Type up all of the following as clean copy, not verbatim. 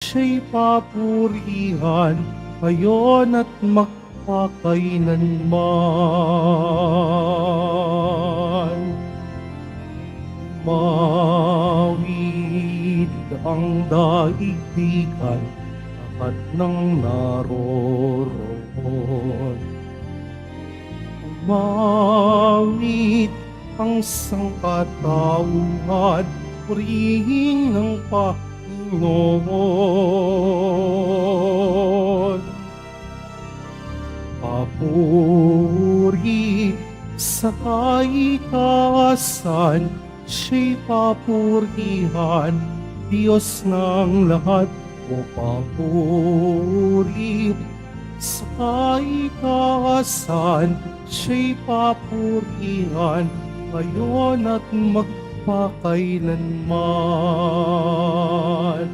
siya'y papurihan, ngayon at magpakailanman. Mawid ang daigdigan, lahat ng naroroon. Mawid ang sangkatauhan, purihin ng Panginoon. Papuri sa kaitaasan, siya'y papurihan, Diyos ng lahat. O papuri sa kaitaasan, siya'y papurihan, ngayon at magpakailanman.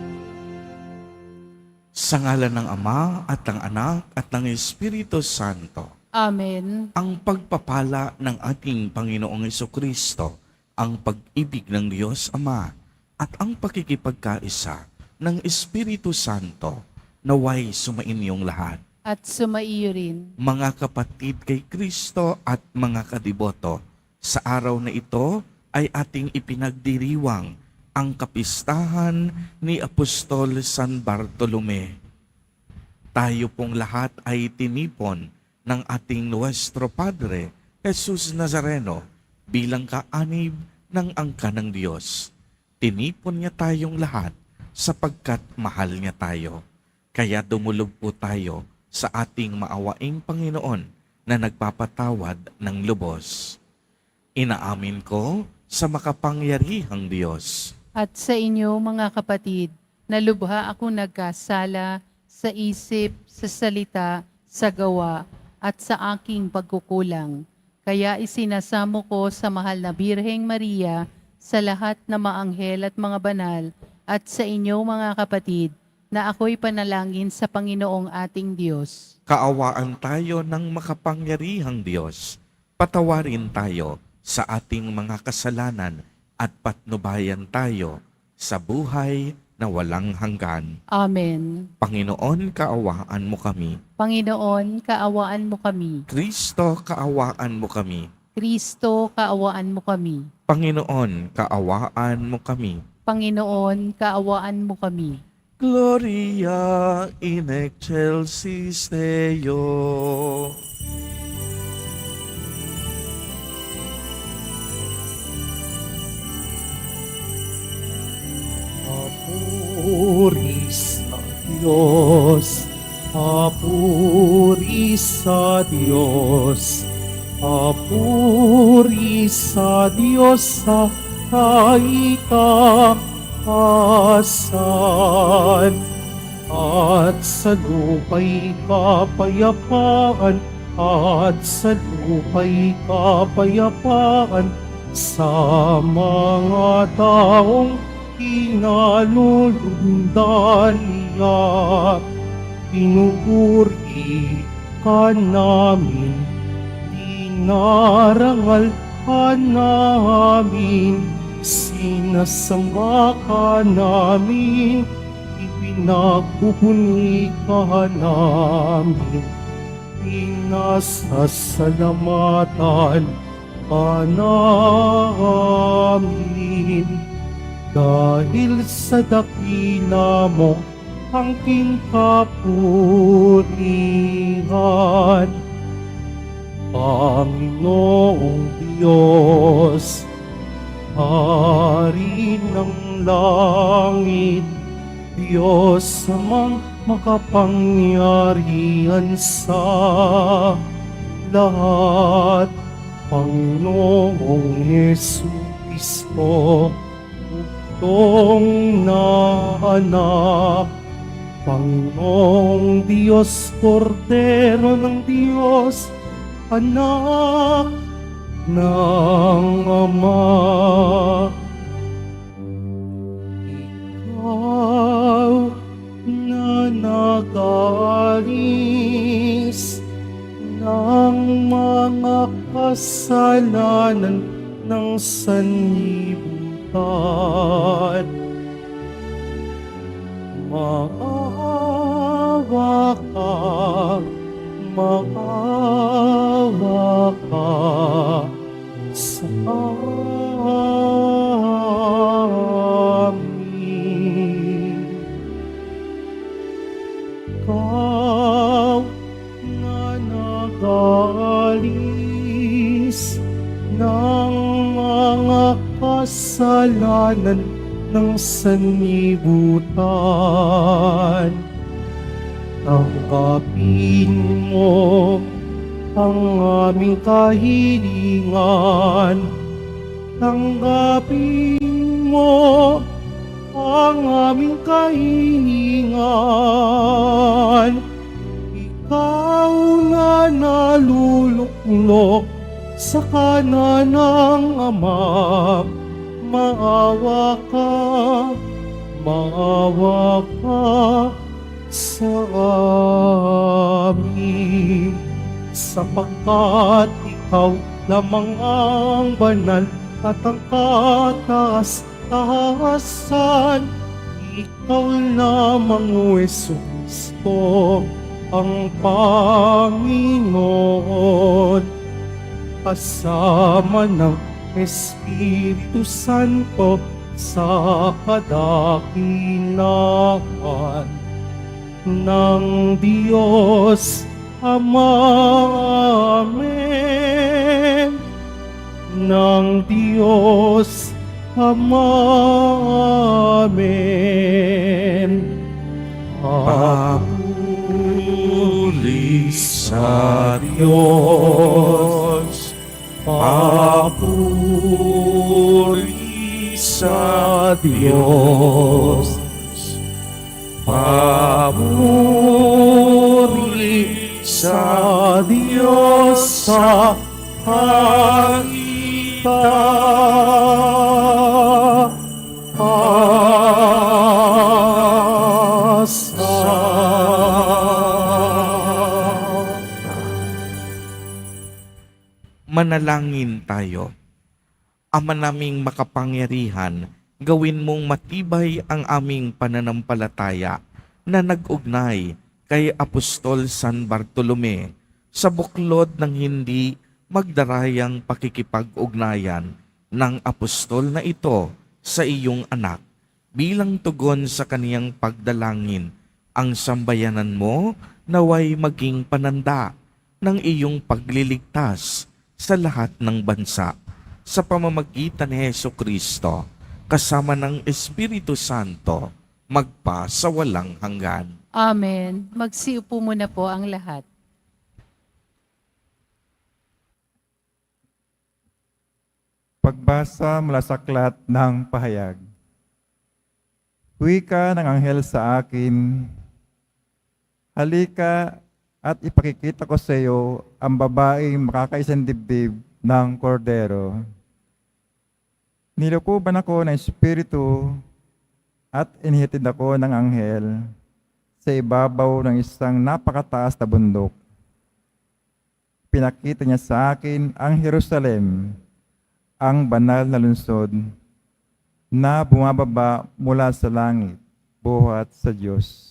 Sa ngalan ng Ama at ng Anak at ng Espiritu Santo. Amen. Ang pagpapala ng ating Panginoong Jesucristo, ang pag-ibig ng Diyos Ama, at ang pakikipagkaisa ng Espiritu Santo, naway sumainyong lahat. At sumaiyo rin. Mga kapatid kay Kristo at mga kadiboto, sa araw na ito ay ating ipinagdiriwang ang kapistahan ni Apostol San Bartolome. Tayo pong lahat ay tinipon ng ating Nuestro Padre, Jesus Nazareno, bilang kaanib ng angka ng Diyos. Tinipon niya tayong lahat sapagkat mahal niya tayo. Kaya dumulog po tayo sa ating maawaing Panginoon na nagpapatawad ng lubos. Inaamin ko sa makapangyarihang Diyos. At sa inyo mga kapatid, na lubha ako nagkasala sa isip, sa salita, sa gawa, at sa aking pagkukulang. Kaya isinasamo ko sa mahal na Birheng Maria, sa lahat na maanghel at mga banal, at sa inyo mga kapatid, na ako'y panalangin sa Panginoong ating Diyos. Kaawaan tayo ng makapangyarihang Diyos. Patawarin tayo sa ating mga kasalanan at patnubayan tayo sa buhay na walang hanggan. Amen. Panginoon, kaawaan mo kami. Panginoon, kaawaan mo kami. Kristo, kaawaan mo kami. Kristo, kaawaan mo kami. Panginoon, kaawaan mo kami. Panginoon, kaawaan mo kami. Gloria in excelsis Deo. Papuri sa Diyos, papuri sa Diyos, papuri sa Diyos sa kaitaasan, at sa lupa'y kapayapaan, at sa lupa'y kapayapaan, sa mga taong kinalulundan niya. Pinupuri ka namin, dinarangal ka namin, sinasamba ka namin, ipinagpupuni ka namin, pinasasalamatan ka namin. Dahil sa dakila mo ang kapurihan, Panginoong Diyos, Hari ng langit, Diyos amang makapangyarihan sa lahat, Panginoong Jesucristo, Tong na anak, Panginoong Diyos, Kordero ng Diyos, anak ng Ama. Ikaw na nag-aalis ng mga kasalanan ng sanlibutan, maawa ka, maawa ka sa amin. Ikaw na nag-aalis ng mga kasalanan ng sanlibutan. Tanggapin mo ang aming kahilingan. Tanggapin mo ang aming kahilingan. Ikaw na naluluklok sa kanan ng Ama, maawa ka sa amin, sapagkat ikaw lamang ang banal at ang kataas-taasan. Ikaw lamang, O Jesucristo, ang Panginoon, kasama ng Espiritu Santo sa kadakilaan ng Diyos Ama. Amen. Ng Diyos Ama. Amen. Papuri sa Diyos, papuri sa Diyos, papuri sa Diyos sa Manalangin tayo. Ama naming makapangyarihan, gawin mong matibay ang aming pananampalataya na nag-ugnay kay Apostol San Bartolome sa buklod ng hindi magdarayang pakikipag-ugnayan ng apostol na ito sa iyong anak. Bilang tugon sa kaniyang pagdalangin, ang sambayanan mo naway maging pananda ng iyong pagliligtas sa lahat ng bansa sa pamamagitan ni Hesukristo kasama ng Espiritu Santo magpa sa walang hanggan. Amen. Magsiupo muna po ang lahat. Pagbasa mula sa aklat ng pahayag. Wika ng anghel sa akin, halika at ipakikita ko sa iyo ang babaeng makakaisang dibdib ng kordero. Nilukuban ako ng espiritu at inihatid ako ng anghel sa ibabaw ng isang napakataas na bundok. Pinakita niya sa akin ang Jerusalem, ang banal na lungsod na bumababa mula sa langit, buhat sa Diyos.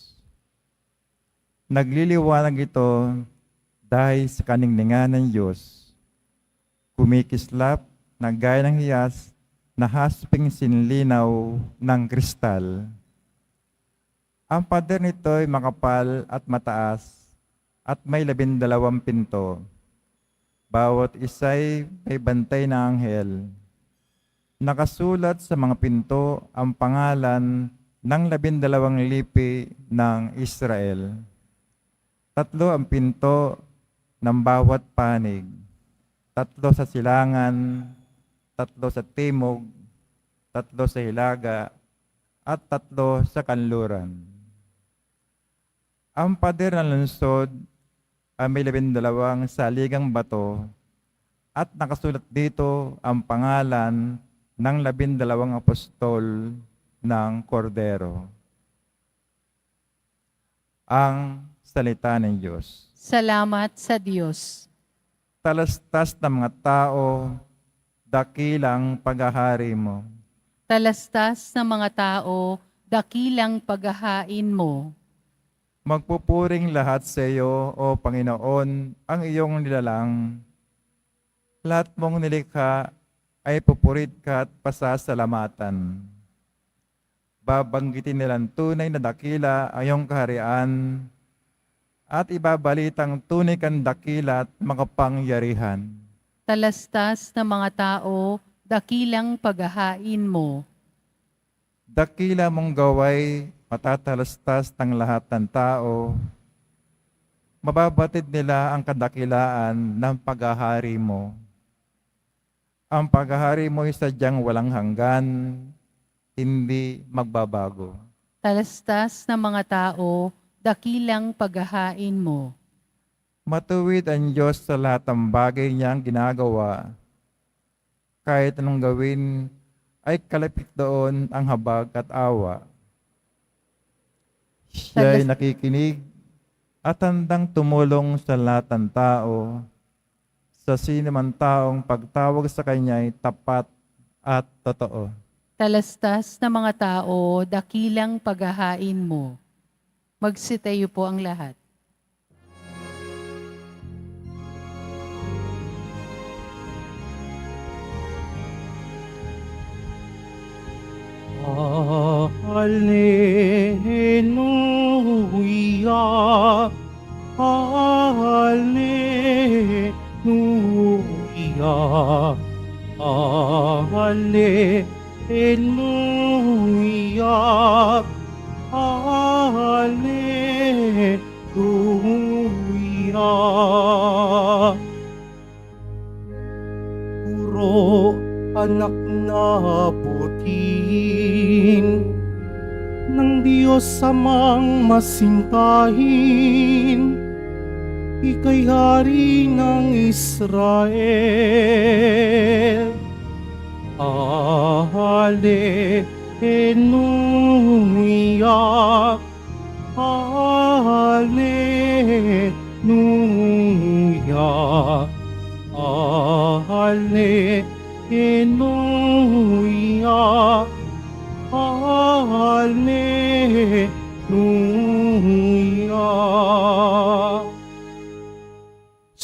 Nagliliwanag ito dahil sa kaningningan ng Diyos. Kumikislap na gaya ng hiyas na hasping sinlinaw ng kristal. Ang pader nito ay makapal at mataas at may 12 pinto. Bawat isa'y may bantay na anghel. Nakasulat sa mga pinto ang pangalan ng 12 lipi ng Israel. 3 ang pinto ng bawat panig, 3 sa silangan, 3 sa timog, 3 sa hilaga, at 3 sa kanluran. Ang pader ng lungsod ay may 12 saligang bato at nakasulat dito ang pangalan ng 12 apostol ng Kordero. Ang salita ng Diyos. Salamat sa Diyos. Talastas ng mga tao, dakilang paghahari mo. Talastas ng mga tao, dakilang paghahain mo. Magpupuring lahat sa iyo, O Panginoon, ang iyong nilalang. Lahat mong nilikha ay pupurit ka at pasasalamatan. Babanggitin nilang tunay na dakila ang iyong kaharian at ibabalitang tunay kang dakila at makapangyarihan. Talastas ng mga tao, dakilang paghahain mo. Dakila mong gaway, matatalastas ng lahat ng tao. Mababatid nila ang kadakilaan ng paghahari mo. Ang paghahari mo ay sadyang walang hanggan, hindi magbabago. Talastas ng mga tao, dakilang paghahain mo. Matuwid ang Diyos sa lahat ng bagay niyang ginagawa. Kahit anong gawin, ay kalapit doon ang habag at awa. Siya ay nakikinig at handang tumulong sa lahat ng tao. Sa sino man taong pagtawag sa kanya ay tapat at totoo. Talastas ng mga tao, dakilang paghahain mo. Magsitayo po ang lahat. Alleluia, Alleluia, Alleluia, Alleluia. Puro anak na putin ng Diyos Amang masintahin, ika'y hari ng Israel. Alleluia, Alleluia, Alleluia, Alleluia.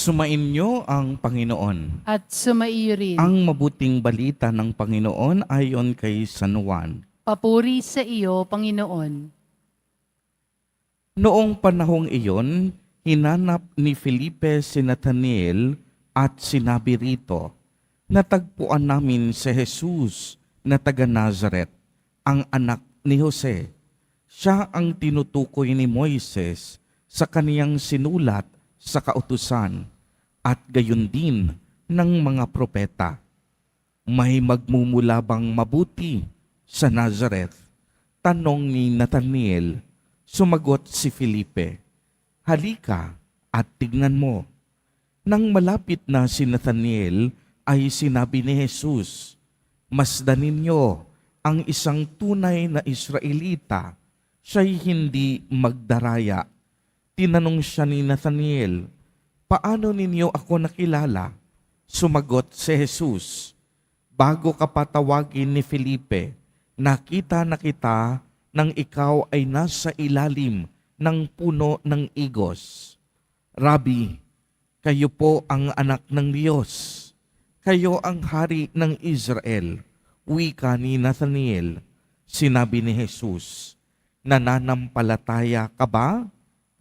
Sumainyo ang Panginoon. At sumaiyo rin. Ang mabuting balita ng Panginoon ayon kay San Juan. Papuri sa iyo, Panginoon. Noong panahong iyon, hinanap ni Felipe si Nathanael at sinabi rito, natagpuan namin si Jesus na taga Nazaret, ang anak ni Jose. Siya ang tinutukoy ni Moises sa kaniyang sinulat sa kautusan at gayon din ng mga propeta. May magmumula bang mabuti sa Nazareth? Tanong ni Nathanael. Sumagot si Felipe, halika at tignan mo. Nang malapit na si Nathanael ay sinabi ni Jesus, masdanin niyo ang isang tunay na Israelita, siya'y hindi magdaraya. Tinanong siya ni Nathanael, paano ninyo ako nakilala? Sumagot si Jesus, bago ka patawagin ni Felipe, nakita na kita nang ikaw ay nasa ilalim ng puno ng igos. Rabi, kayo po ang anak ng Diyos. Kayo ang hari ng Israel. Wika ni Nathanael. Sinabi ni Jesus, nananampalataya ka ba?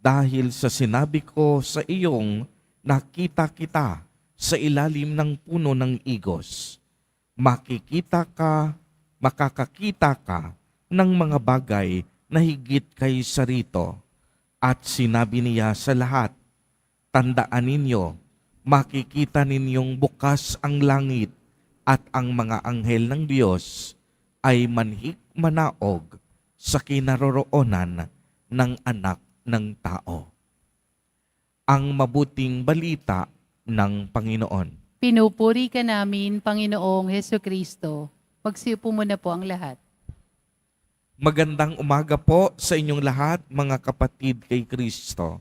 Dahil sa sinabi ko sa iyong nakita kita sa ilalim ng puno ng igos. Makakakita ka ng mga bagay na higit kay sarito. At sinabi niya sa lahat, tandaan ninyo, makikita ninyong bukas ang langit at ang mga anghel ng Diyos ay manhik-manaog sa kinaroroonan ng anak ng tao. Ang mabuting balita ng Panginoon. Pinupuri ka namin, Panginoong Hesukristo. Magsiupo muna po ang lahat. Magandang umaga po sa inyong lahat, mga kapatid kay Kristo.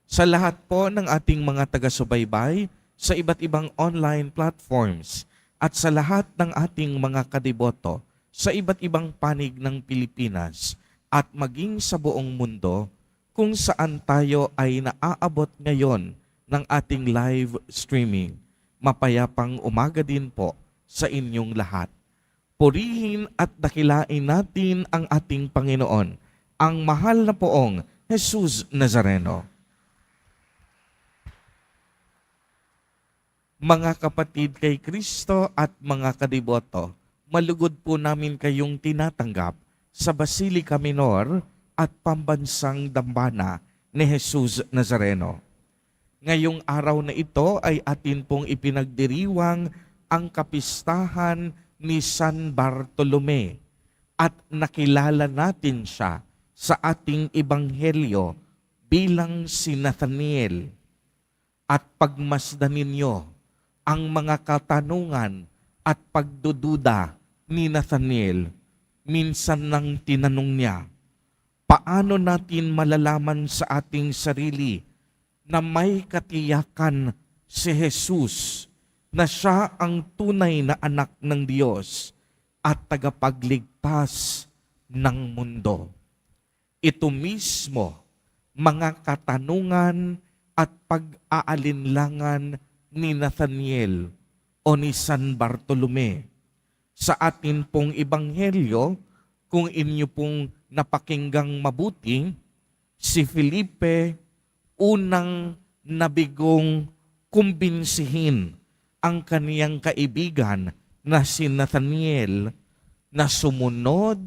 Sa lahat po ng ating mga taga-subaybay sa iba't ibang online platforms at sa lahat ng ating mga kadiboto sa iba't ibang panig ng Pilipinas at maging sa buong mundo kung saan tayo ay naaabot ngayon ng ating live streaming. Mapayapang umaga din po sa inyong lahat. Purihin at dakilain natin ang ating Panginoon, ang mahal na poong Jesus Nazareno. Mga kapatid kay Kristo at mga kadiboto, malugod po namin kayong tinatanggap sa Basilica Minor at Pambansang Dambana ni Jesus Nazareno. Ngayong araw na ito ay atin pong ipinagdiriwang ang kapistahan ni San Bartolome at nakilala natin siya sa ating ebanghelyo bilang si Nathaniel. At pagmasdan ninyo ang mga katanungan at pagdududa ni Nathaniel, minsan nang tinanong niya, paano natin malalaman sa ating sarili na may katiyakan si Jesus na siya ang tunay na anak ng Diyos at tagapagligtas ng mundo? Ito mismo, mga katanungan at pag-aalinlangan ni Nathaniel o ni San Bartolome. Sa atin pong ebanghelyo, kung inyo pong napakinggang mabuti, si Felipe unang nabigong kumbinsihin ang kaniyang kaibigan na si Nathaniel na sumunod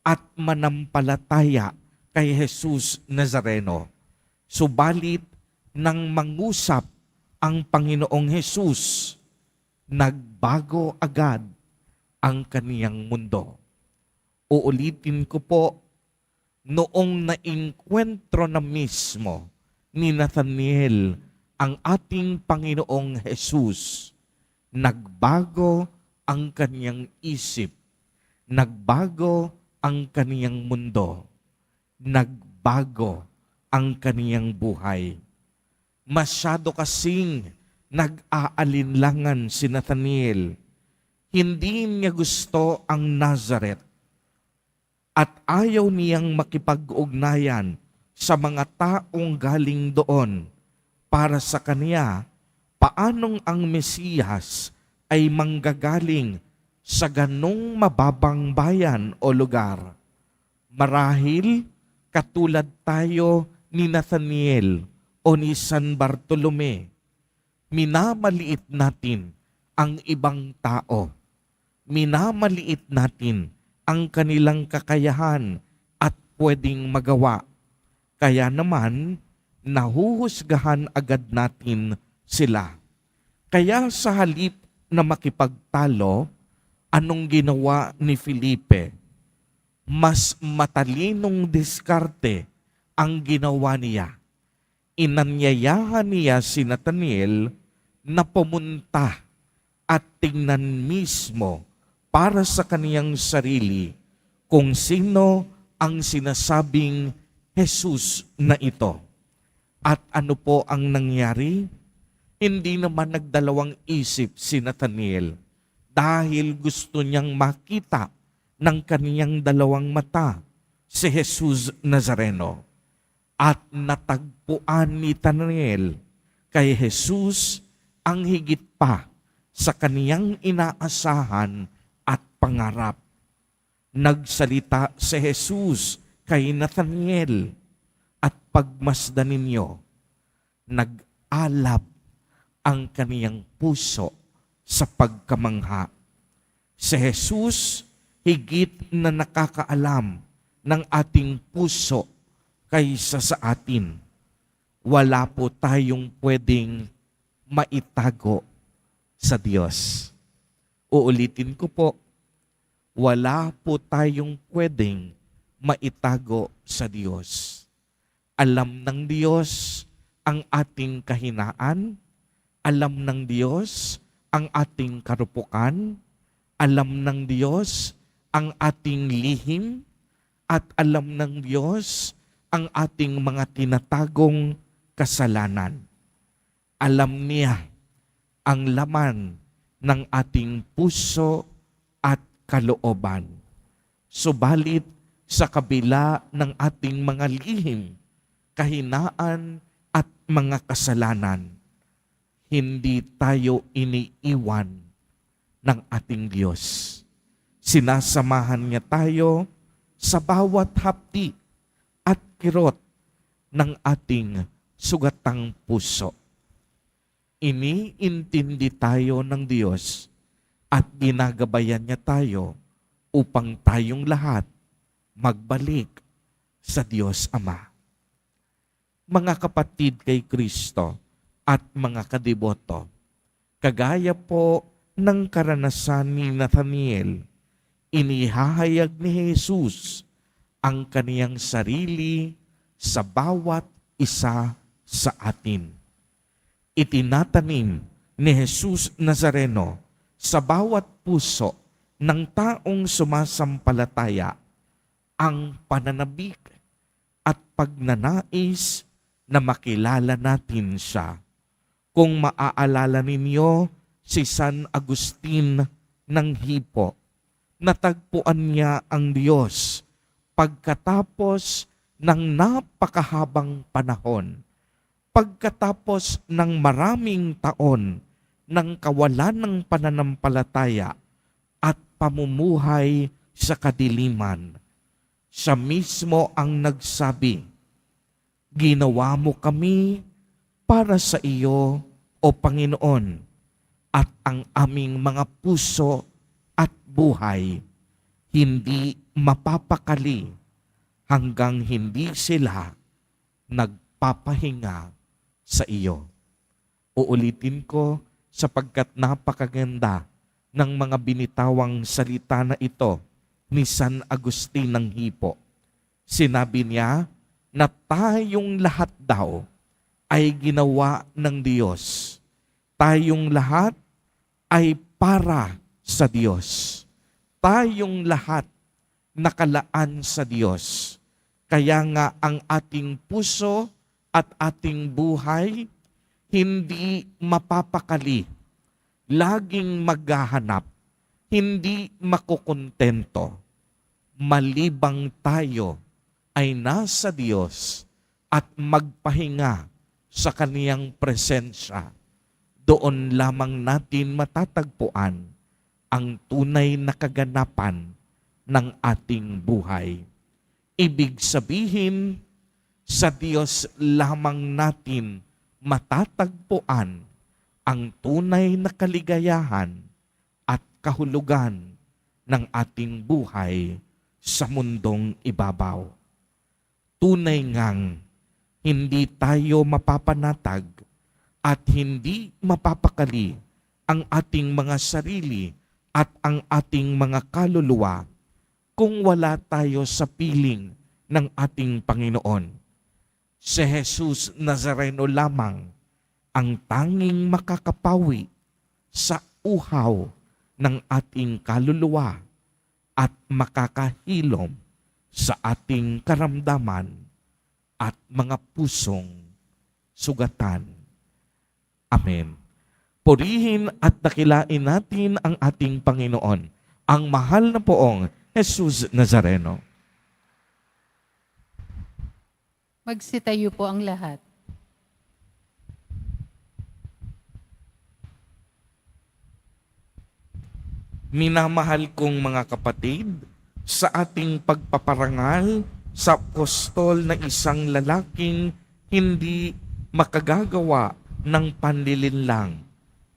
at manampalataya kay Jesus Nazareno. Subalit nang mangusap ang Panginoong Jesus, nagbago agad ang kaniyang mundo. Uulitin ko po, noong nainkwentro na mismo ni Nathaniel ang ating Panginoong Jesus, nagbago ang kaniyang isip, nagbago ang kaniyang mundo, nagbago ang kaniyang buhay. Masyado kasing nag-aalinlangan si Nathaniel. Hindi niya gusto ang Nazareth at ayaw niyang makipag-ugnayan sa mga taong galing doon. Para sa kaniya, paanong ang Mesiyas ay manggagaling sa ganong mababang bayan o lugar? Marahil katulad tayo ni Nathaniel o ni San Bartolome, minamaliit natin ang ibang tao. Minamaliit natin ang kanilang kakayahan at pwedeng magawa. Kaya naman, nahuhusgahan agad natin sila. Kaya sa halip na makipagtalo, anong ginawa ni Felipe? Mas matalinong diskarte ang ginawa niya. Inanyayahan niya si Nathaniel na pumunta at tingnan mismo para sa kaniyang sarili kung sino ang sinasabing Jesus na ito. At ano po ang nangyari? Hindi naman nagdalawang isip si Nathaniel dahil gusto niyang makita ng kaniyang dalawang mata si Jesus Nazareno. At natagpuan ni Nathaniel kay Jesus ang higit pa sa kaniyang inaasahan at pangarap. Nagsalita si Jesus kay Nathaniel at pagmasdan ninyo, nag-alab ang kaniyang puso sa pagkamangha. Si Jesus higit na nakakaalam ng ating puso kaysa sa atin. Wala po tayong pwedeng maitago sa Diyos. Uulitin ko po, wala po tayong pwedeng maitago sa Diyos. Alam ng Diyos ang ating kahinaan, alam ng Diyos ang ating karupukan, alam ng Diyos ang ating lihim, at alam ng Diyos ang ating mga tinatagong kasalanan. Alam niya ang laman ng ating puso at kalooban. Subalit sa kabila ng ating mga lihim, kahinaan at mga kasalanan, hindi tayo iniiwan ng ating Diyos. Sinasamahan niya tayo sa bawat hapdi at kirot ng ating sugatang puso. Iniintindi tayo ng Diyos at ginagabayan niya tayo upang tayong lahat magbalik sa Diyos Ama. Mga kapatid kay Kristo at mga kadiboto, kagaya po ng karanasan ni Nathaniel, inihahayag ni Jesus ang kaniyang sarili sa bawat isa sa atin. Itinatanim ni Jesus Nazareno sa bawat puso ng taong sumasampalataya ang pananabik at pagnanais na makilala natin siya. Kung maaalala ninyo si San Agustin ng Hippo, natagpuan niya ang Diyos pagkatapos ng napakahabang panahon, pagkatapos ng maraming taon ng kawalan ng pananampalataya at pamumuhay sa kadiliman. Siya mismo ang nagsabi, "Ginawa mo kami para sa iyo, O Panginoon, at ang aming mga puso at buhay hindi mapapakali hanggang hindi sila nagpapahinga sa iyo." Uulitin ko sapagkat napakaganda ng mga binitawang salita na ito ni San Agustin ng Hippo. Sinabi niya na tayong lahat daw ay ginawa ng Diyos. Tayong lahat ay para sa Diyos. Tayong lahat nakalaan sa Diyos. Kaya nga ang ating puso at ating buhay hindi mapapakali, laging maghahanap, hindi makukontento, malibang tayo ay nasa Diyos at magpahinga sa Kaniyang presensya. Doon lamang natin matatagpuan ang tunay na kaganapan ng ating buhay. Ibig sabihin, sa Diyos lamang natin matatagpuan ang tunay na kaligayahan at kahulugan ng ating buhay sa mundong ibabaw. Tunay ngang hindi tayo mapapanatag at hindi mapapakali ang ating mga sarili at ang ating mga kaluluwa kung wala tayo sa piling ng ating Panginoon. Si Jesus Nazareno lamang ang tanging makakapawi sa uhaw ng ating kaluluwa at makakahilom sa ating karamdaman at mga pusong sugatan. Amen. Purihin at dakilain natin ang ating Panginoon, ang mahal na poong Jesus Nazareno. Magsitayo po ang lahat. Minamahal kong mga kapatid, sa ating pagpaparangal sa apostol na isang lalaking hindi makagagawa ng panlilinlang,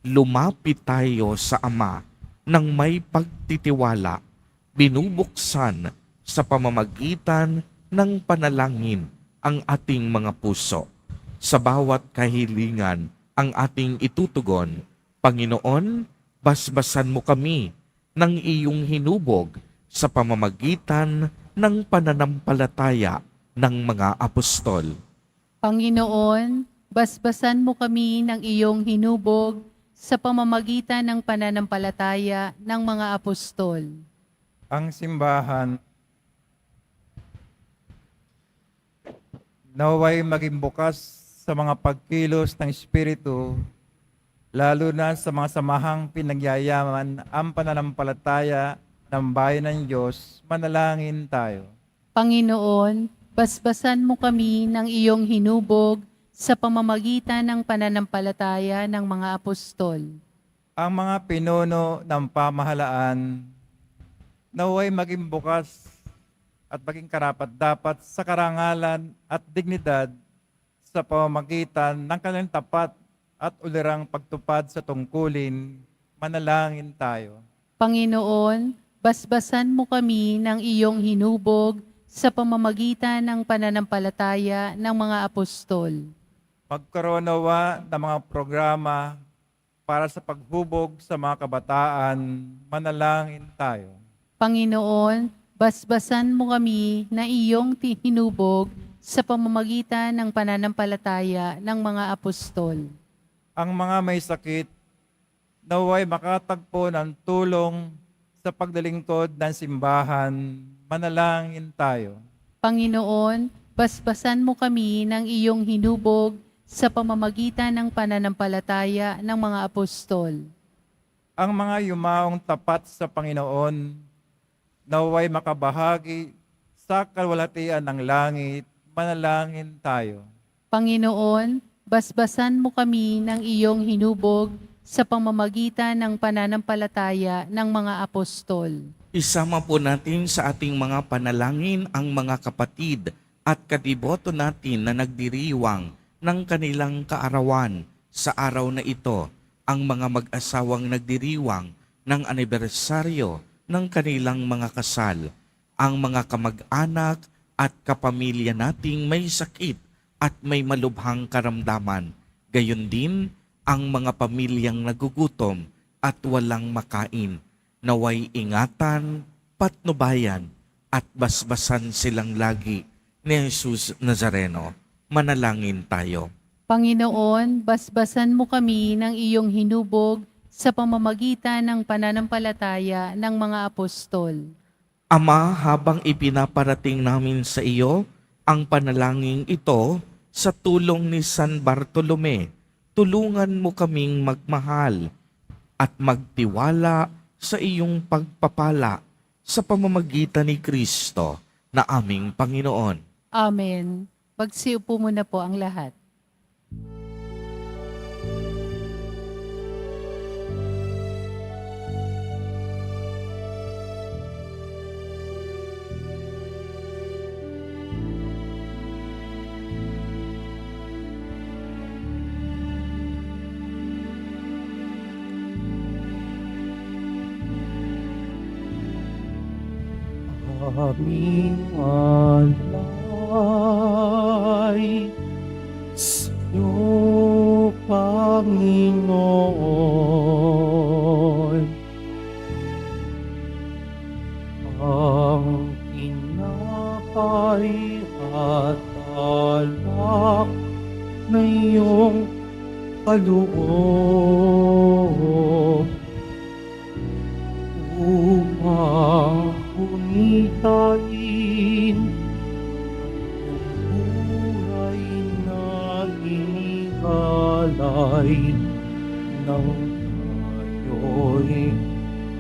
lumapit tayo sa Ama ng may pagtitiwala, binubuksan sa pamamagitan ng panalangin ang ating mga puso. Sa bawat kahilingan ang ating itutugon, Panginoon, basbasan mo kami ng iyong hinubog sa pamamagitan ng pananampalataya ng mga apostol. Panginoon, basbasan mo kami ng iyong hinubog sa pamamagitan ng pananampalataya ng mga apostol. Ang simbahan naway maging bukas sa mga pagkilos ng Espiritu, lalo na sa mga samahang pinagyayaman ang pananampalataya ng bayan ng Diyos, manalangin tayo. Panginoon, basbasan mo kami ng iyong hinubog sa pamamagitan ng pananampalataya ng mga apostol. Ang mga pinuno ng pamahalaan naway maging bukas at maging karapat-dapat sa karangalan at dignidad sa pamamagitan ng kanilang tapat at ulirang pagtupad sa tungkulin, manalangin tayo. Panginoon, basbasan mo kami ng iyong hinubog sa pamamagitan ng pananampalataya ng mga apostol. Magkaroon nawa ng mga programa para sa paghubog sa mga kabataan, manalangin tayo. Panginoon, basbasan mo kami na iyong hinubog sa pamamagitan ng pananampalataya ng mga apostol. Ang mga may sakit, naway makatagpo ng tulong sa pagdalingkod ng simbahan, manalangin tayo. Panginoon, basbasan mo kami ng iyong hinubog sa pamamagitan ng pananampalataya ng mga apostol. Ang mga yumaong tapat sa Panginoon, naway makabahagi sa kalwalhatian ng langit, manalangin tayo. Panginoon, basbasan mo kami ng iyong hinubog sa pamamagitan ng pananampalataya ng mga apostol. Isama po natin sa ating mga panalangin ang mga kapatid at kadiboto natin na nagdiriwang ng kanilang kaarawan sa araw na ito, ang mga mag-asawang nagdiriwang ng anibersaryo ng kanilang mga kasal, ang mga kamag-anak at kapamilya nating may sakit at may malubhang karamdaman, gayon din ang mga pamilyang nagugutom at walang makain, naway ingatan, patnubayan at basbasan silang lagi ni Jesus Nazareno. Manalangin tayo. Panginoon, basbasan mo kami ng iyong hinubog sa pamamagitan ng pananampalataya ng mga apostol. Ama, habang ipinaparating namin sa iyo ang panalangin ito sa tulong ni San Bartolome, tulungan mo kaming magmahal at magtiwala sa iyong pagpapala sa pamamagitan ni Kristo na aming Panginoon. Amen. Magsiupo muna po ang lahat. Aming alay sa'yo, Panginoon. Ang tinapay at alak na iyong kaloob upang humitain ang buhay na inihalay nang tayo'y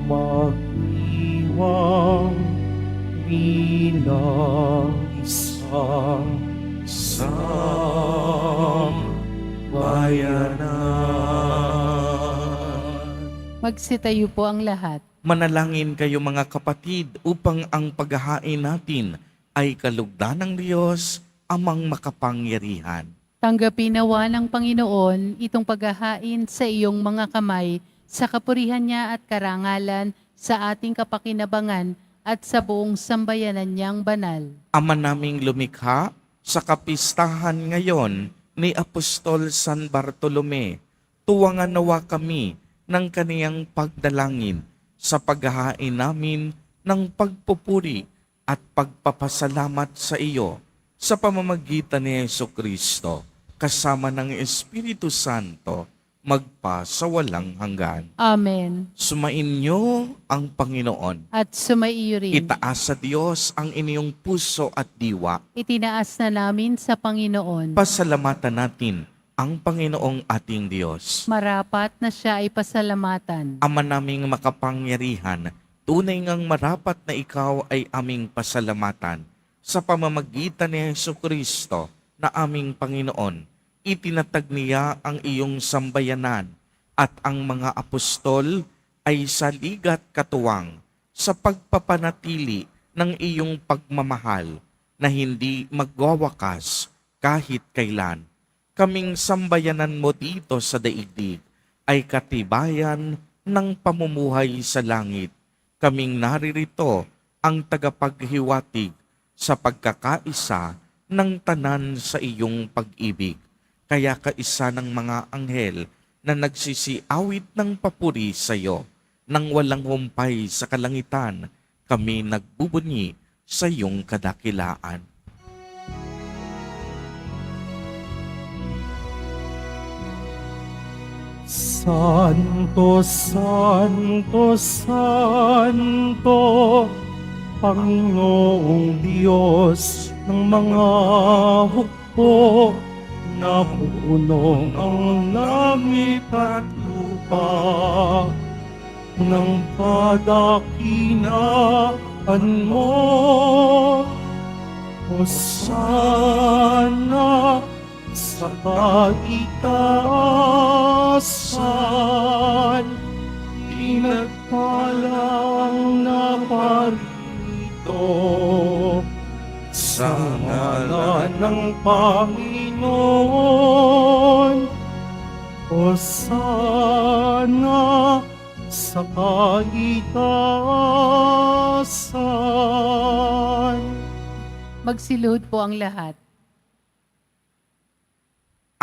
mag-iwang bilang isang bayanan. Magsitayo po ang lahat. Manalangin kayo mga kapatid upang ang paghahain natin ay kalugdan ng Diyos, amang makapangyarihan. Tanggapin nawa ng Panginoon itong paghahain sa iyong mga kamay sa kapurihan niya at karangalan sa ating kapakinabangan at sa buong sambayanan niyang banal. Ama naming lumikha, sa kapistahan ngayon ni Apostol San Bartolome, tuwangan nawa kami ng kaniyang pagdalangin sa paghahain namin ng pagpupuri at pagpapasalamat sa iyo sa pamamagitan ni Jesucristo, kasama ng Espiritu Santo, magpa sa walang hanggan. Amen. Sumainyo ang Panginoon. At sumaiyo rin. Itaas sa Diyos ang inyong puso at diwa. Itinaas na namin sa Panginoon. Pasalamatan natin ang Panginoong ating Diyos. Marapat na siya ay pasalamatan. Ama naming makapangyarihan, Tunay ngang marapat na ikaw ay aming pasalamatan sa pamamagitan ni Jesucristo na aming Panginoon. Itinatag niya ang iyong sambayanan at ang mga apostol ay saligat katuwang sa pagpapanatili ng iyong pagmamahal na hindi magwawakas kahit kailan. Kaming sambayanan mo dito sa daigdig ay katibayan ng pamumuhay sa langit. Kaming naririto ang tagapaghiwatig sa pagkakaisa ng tanan sa iyong pag-ibig. Kaya kaisa ng mga anghel na nagsisiawit ng papuri sa iyo, nang walang humpay sa kalangitan, kami nagbubunyi sa iyong kadakilaan. Santo, Santo, Santo, Panginoong Diyos ng mga hukbo, na puno ang langit at lupa ng kadakilaan mo. Hosana sa kaitaasan, pinagpala ang naparito sa ngalan ng Panginoon. Hosana sa kaitaasan. Magsilud po ang lahat.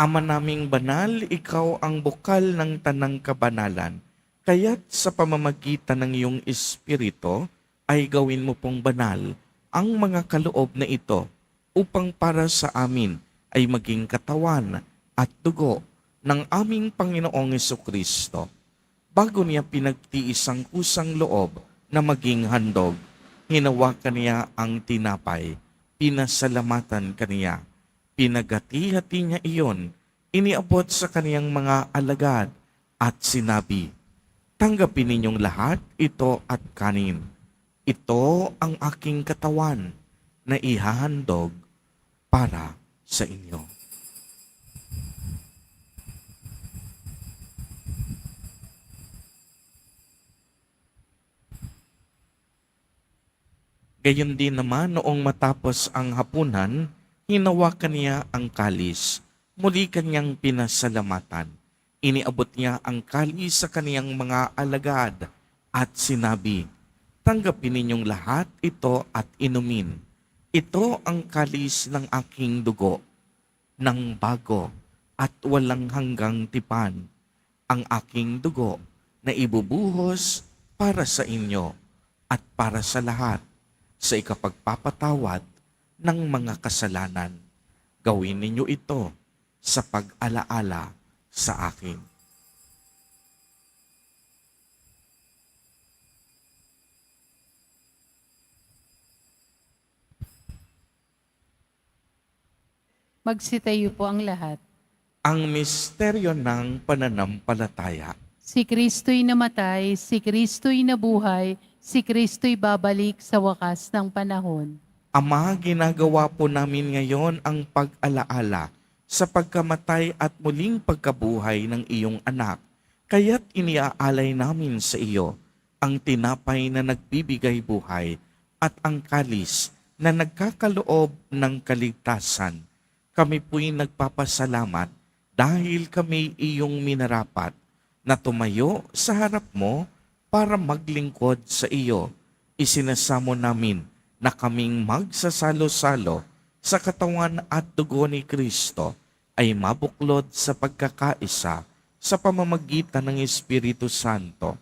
Ama naming banal, ikaw ang bukal ng tanang kabanalan. Kaya't sa pamamagitan ng iyong Espiritu, ay gawin mo pong banal ang mga kaloob na ito upang para sa amin ay maging katawan at dugo ng aming Panginoong Jesucristo. Bago niya pinagtiis ang kusang loob na maging handog, hinawakan niya ang tinapay, pinasalamatan kaniya, pinagati-hati niya iyon, iniabot sa kaniyang mga alagad at sinabi, "Tanggapin ninyong lahat ito at kanin. Ito ang aking katawan na ihahandog para sa inyo." Gayon din naman noong matapos ang hapunan, hinawakan niya ang kalis. Muli kanyang pinasalamatan. Iniabot niya ang kalis sa kaniyang mga alagad at sinabi, "Tanggapin ninyong lahat ito at inumin. Ito ang kalis ng aking dugo, ng bago at walang hanggang tipan. Ang aking dugo na ibubuhos para sa inyo at para sa lahat sa ikapagpapatawad ng mga kasalanan. Gawin ninyo ito sa pag-alaala sa akin." Magsitayo po ang lahat. Ang misteryo ng pananampalataya. Si Kristo'y namatay, si Kristo'y nabuhay, si Kristo'y babalik sa wakas ng panahon. Ama, ginagawa po namin ngayon ang pag-alaala sa pagkamatay at muling pagkabuhay ng iyong anak. Kaya't iniaalay namin sa iyo ang tinapay na nagbibigay buhay at ang kalis na nagkakaloob ng kaligtasan. Kami po'y nagpapasalamat dahil kami iyong minarapat na tumayo sa harap mo para maglingkod sa iyo. Isinasamo namin na kaming magsasalo-salo sa katawan at dugo ni Kristo ay mabuklod sa pagkakaisa sa pamamagitan ng Espiritu Santo.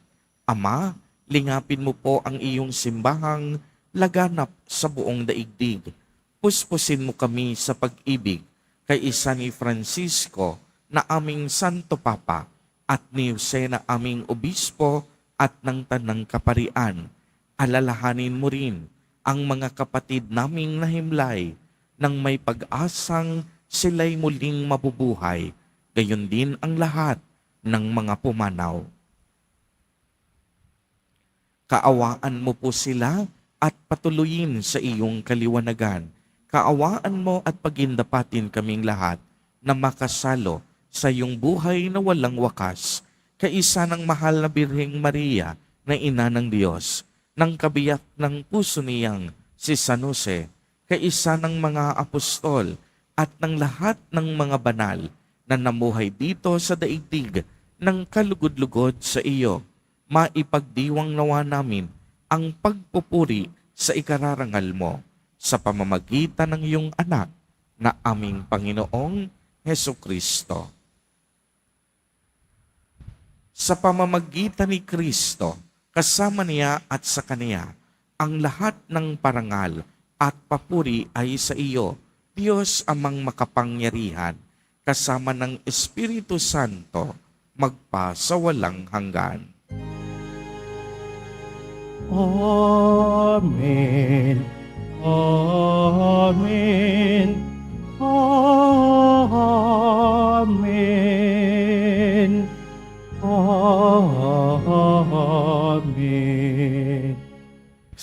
Ama, lingapin mo po ang iyong simbahang laganap sa buong daigdig. Puspusin mo kami sa pag-ibig kay isa ni Francisco na aming Santo Papa at ni Jose na aming Obispo at ng Tanang Kaparian. Alalahanin mo rin ang mga kapatid naming nahimlay nang may pag-asang sila'y muling mabubuhay, gayon din ang lahat ng mga pumanaw. Kaawaan mo po sila at patuloyin sa iyong kaliwanagan. Kaawaan mo at pagindapatin kaming lahat na makasalo sa iyong buhay na walang wakas, kaisa ng mahal na Birheng Maria na ina ng Diyos, ng kabiyak ng puso niyang si San Jose, kaisa ng mga apostol at ng lahat ng mga banal na namuhay dito sa daigdig ng kalugod-lugod sa iyo. Maipagdiwang nawa namin ang pagpupuri sa ikararangal mo sa pamamagitan ng iyong anak na aming Panginoong Heso Kristo. Sa pamamagitan ni Kristo, kasama niya at sa Kaniya, ang lahat ng parangal at papuri ay sa iyo, Diyos amang makapangyarihan, kasama ng Espiritu Santo, magpa sa walang hanggan. Amen. Amen. Amen. Amen.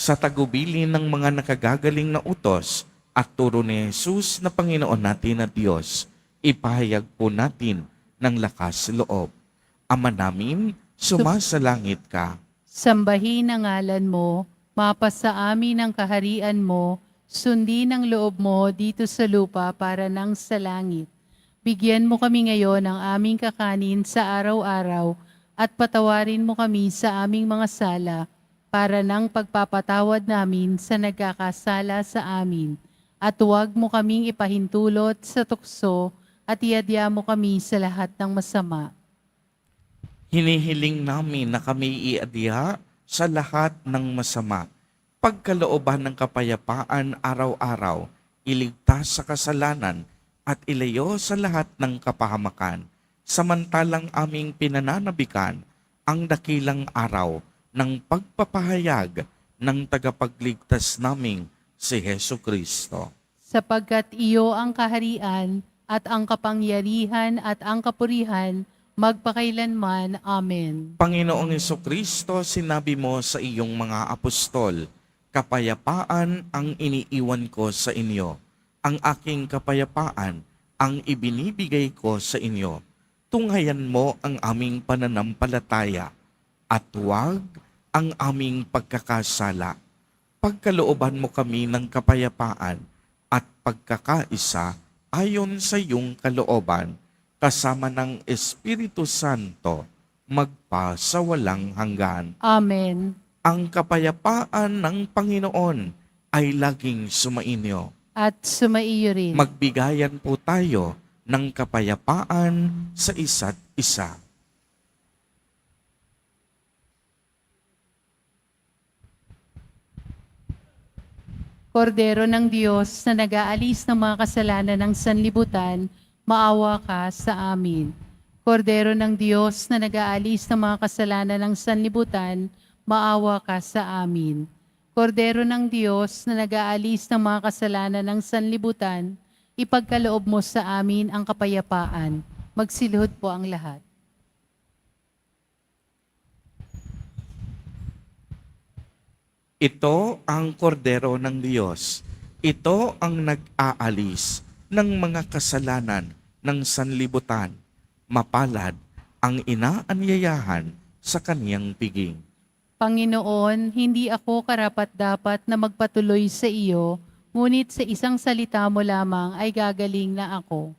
Sa tagubilin ng mga nakagagaling na utos at turo ni Jesus na Panginoon natin at Diyos, ipahayag po natin ng lakas loob. Ama namin, sumasalangit ka. Sambahin ang ngalan mo, mapasa amin ang kaharian mo, sundin ang loob mo dito sa lupa para nang sa langit. Bigyan mo kami ngayon ng aming kakanin sa araw-araw at patawarin mo kami sa aming mga sala para nang pagpapatawad namin sa nagkakasala sa amin. At huwag mo kaming ipahintulot sa tukso at iadya mo kami sa lahat ng masama. Hinihiling namin na kami iadya sa lahat ng masama. Pagkalooban ng kapayapaan araw-araw, iligtas sa kasalanan at ilayo sa lahat ng kapahamakan. Samantalang aming pinananabikan ang dakilang araw ng pagpapahayag ng tagapagligtas naming si Heso Kristo. Sapagkat iyo ang kaharian at ang kapangyarihan at ang kapurihan magpakailanman. Amen. Panginoong Kristo, sinabi mo sa iyong mga apostol, kapayapaan ang iniiwan ko sa inyo. Ang aking kapayapaan ang ibinibigay ko sa inyo. Tunghayan mo ang aming pananampalataya at huwag ang aming pagkakasala. Pagkalooban mo kami ng kapayapaan at pagkakaisa ayon sa iyong kalooban, kasama ng Espiritu Santo, magpa sa walang hanggan. Amen. Ang kapayapaan ng Panginoon ay laging sumainyo. At sumaiyo rin. Magbigayan po tayo ng kapayapaan sa isa't isa. Kordero ng Diyos na nag-aalis ng mga kasalanan ng sanlibutan, maawa ka sa amin. Kordero ng Diyos na nag-aalis ng mga kasalanan ng sanlibutan, maawa ka sa amin. Kordero ng Diyos na nag-aalis ng mga kasalanan ng sanlibutan, ipagkaloob mo sa amin ang kapayapaan. Magsiluhod po ang lahat. Ito ang kordero ng Diyos. Ito ang nag-aalis ng mga kasalanan ng sanlibutan. Mapalad ang inaanyayahan sa kaniyang piging. Panginoon, hindi ako karapat-dapat na magpatuloy sa iyo, ngunit sa isang salita mo lamang ay gagaling na ako.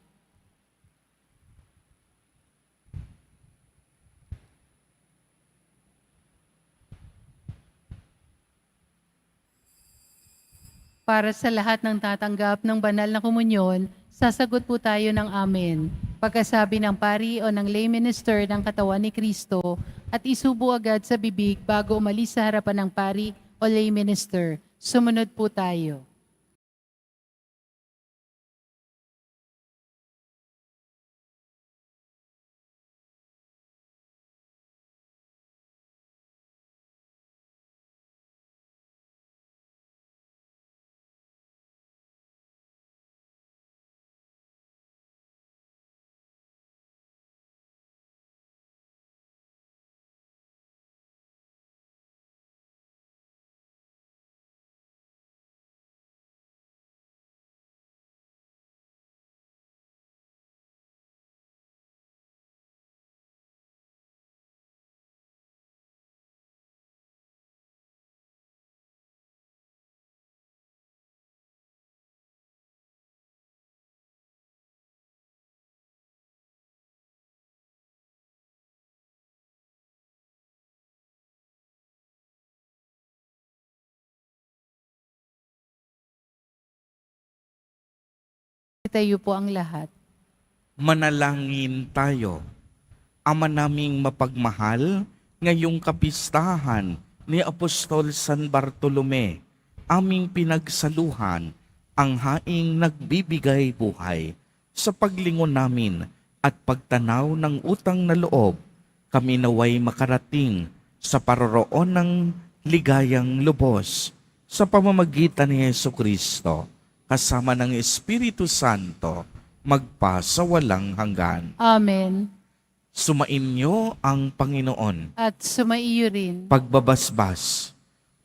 Para sa lahat ng tatanggap ng banal na komunyon, sasagot po tayo ng amen. Pagkasabi ng pari o ng lay minister ng katawan ni Kristo at isubo agad sa bibig bago umalis sa harapan ng pari o lay minister. Sumunod po tayo. Magsitayo po ang lahat. Manalangin tayo. Ama naming mapagmahal, ngayong kapistahan ni Apostol San Bartolome, aming pinagsaluhan ang haing nagbibigay buhay. Sa paglingon namin at pagtanaw ng utang na loob, kami naway makarating sa paroroon ng ligayang lubos sa pamamagitan ni Jesucristo, kasama ng Espiritu Santo, magpasawalang hanggan. Amen. Sumainyo ang Panginoon. At sumaiyo rin. Pagbabasbas.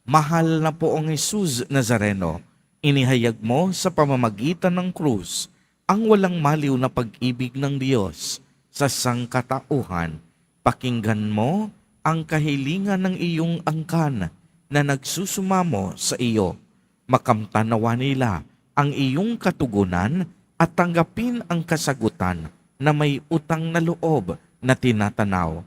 Mahal na poong Jesus Nazareno, inihayag mo sa pamamagitan ng krus ang walang maliw na pag-ibig ng Diyos sa sangkatauhan. Pakinggan mo ang kahilingan ng iyong angkan na nagsusumamo sa iyo. Makamtanawa nila ang iyong katugunan at tanggapin ang kasagutan na may utang na loob na tinatanaw.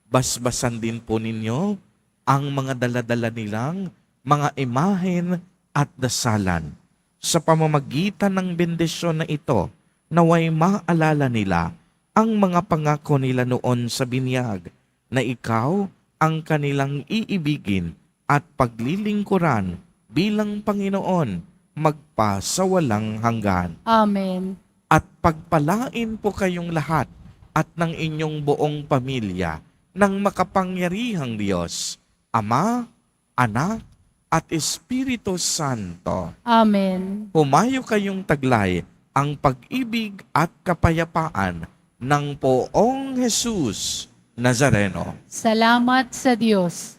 Basbasan din po ninyo ang mga daladala nilang mga imahen at dasalan. Sa pamamagitan ng bendisyon na ito, naway maalala nila ang mga pangako nila noon sa binyag na ikaw ang kanilang iibigin at paglilingkuran bilang Panginoon magpasawalang hanggan. Amen. At pagpalain po kayong lahat at ng inyong buong pamilya ng makapangyarihang Diyos, Ama, Anak, at Espiritu Santo. Amen. Humayo kayong taglay ang pag-ibig at kapayapaan ng poong Jesus Nazareno. Salamat sa Diyos.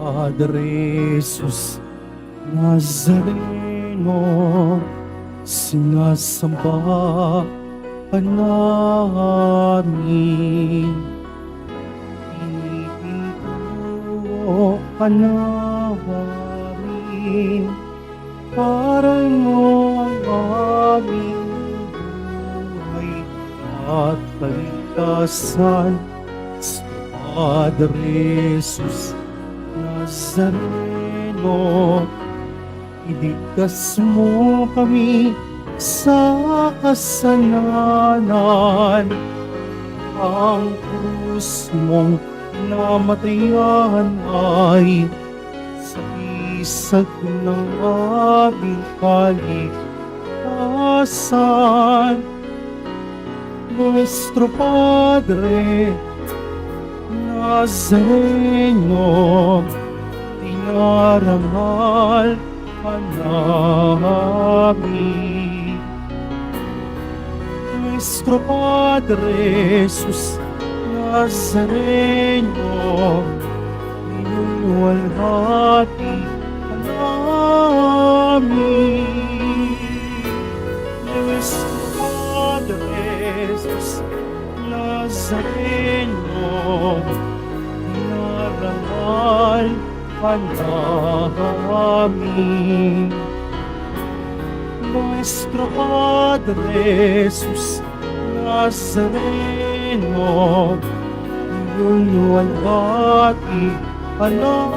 Padre Jesus Nazareno, sinasamba ka namin. Pinipinto ka namin, para mo ang aming buhay at kaligtasan. Sa Padre Jesus Nazareno, iligtas mo kami sa kasalanan. Ang krus mong namatayan ay sa isag ng aming kaligtasan. Nuestro Padre Nazareno, dinarangal ka namin. Nuestro Padre Jesus Nazareno, minuluwalhati ka namin. Nuestro Padre Jesus Nazareno, dinarangal ka namin. Nuestro Padre Jesus Nazareno, minuluwalhati ka namin.